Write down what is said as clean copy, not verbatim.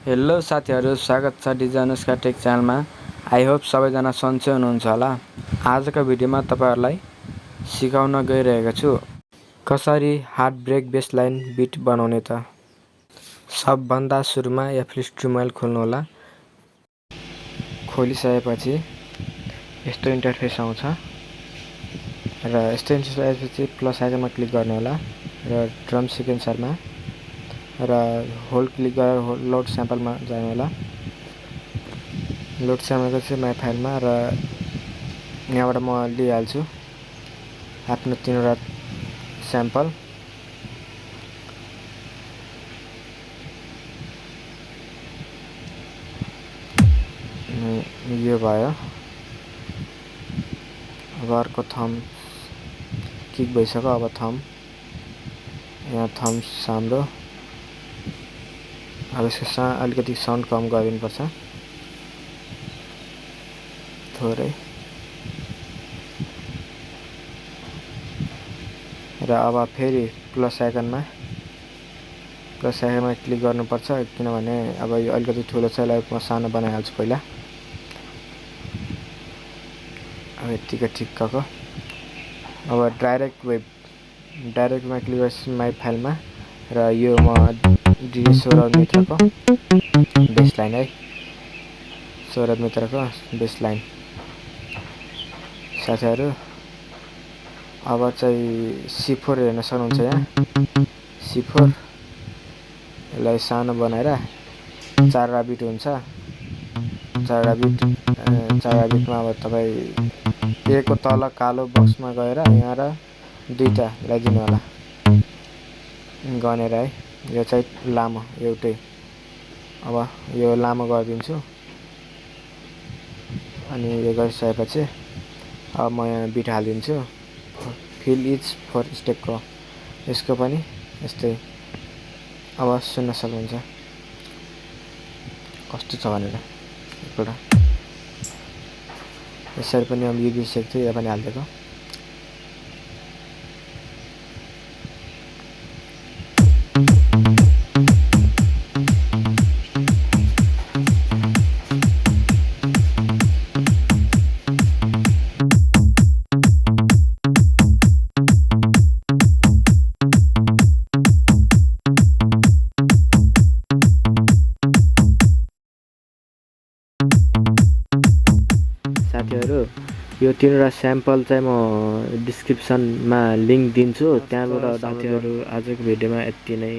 Hello साथीहरु, स्वागत छ डिजाइनर्सका टेक च्यानलमा। आई होप सबैजना सन्चै हुनुहुन्छ होला। आजको भिडियोमा तपाईहरुलाई सिकाउन गइरहेको छु कसरी हार्ड ब्रेक बेसलाइन बीट बनाउने त। सबभन्दा सुरुमा एफएल स्ट्रिमल खोल्नु होला। खोलिसकेपछि यस्तो इन्टरफेस आउँछ र यस्तो इन्टरफेस आएपछि प्लस आइकनमा क्लिक गर्नु होला र ड्रम सिक्वेन्सरमा र होल्ड क्लिक गरेर लोड स्याम्पलमा जानु होला। लोड स्याम्पलको चाहिँ माई फाइलमा र यहाँबाट म लिइहाल्छु आफ्नो 3वटा स्याम्पल। यो भयो। अब अर्को थम्ब किक भइसक्यो। अब थम्ब यहाँ थम्ब हाम्रो। अब यसको अलिकति साउन्ड कम गरिदिनुपर्छ थोरै। र अब फेरि प्लस आइकनमा क्लिक गर्नुपर्छ किनभने अब यो अलिकति ठुलो छ। यसलाई म सानो बनाइहाल्छु पहिला। अब यतिकै ठिक्कको। अब डाइरेक्टमा क्लिक गरेपछि माई फाइलमा र यो म डिडी 16 मिटरको बेसलाइन है। 16 मिटरको बेसलाइन साथीहरु। अब चाहिँ C4 हेर्न सक्नुहुन्छ यहाँ। C4 यसलाई सानो बनाएर 4 बिट हुन्छ। 4 बिटमा अब तपाई A को तल कालो बक्समा गएर यहाँ र 2टा लगाइदिनु होला गनेर है। यो चाहिँ लामो एउटै। अब यो लामो गरिदिन्छु अनि यो गरिसकेपछि अब म यहाँ बिट हालिदिन्छु। फिल इज 4 स्टेपको यसको पनि यस्तै आवाज सुन्न सक्नुहुन्छ कस्तो छ भनेर। एकपल्ट यसरी पनि अब यो बिर्सेको थियो, यो पनि हालिदिएको। साथीहरु, यो 3वटा स्याम्पल चाहिँ म डिस्क्रिप्सनमा लिंक दिन्छु, त्यहाँबाट। साथीहरु, आजको भिडियोमा यति नै।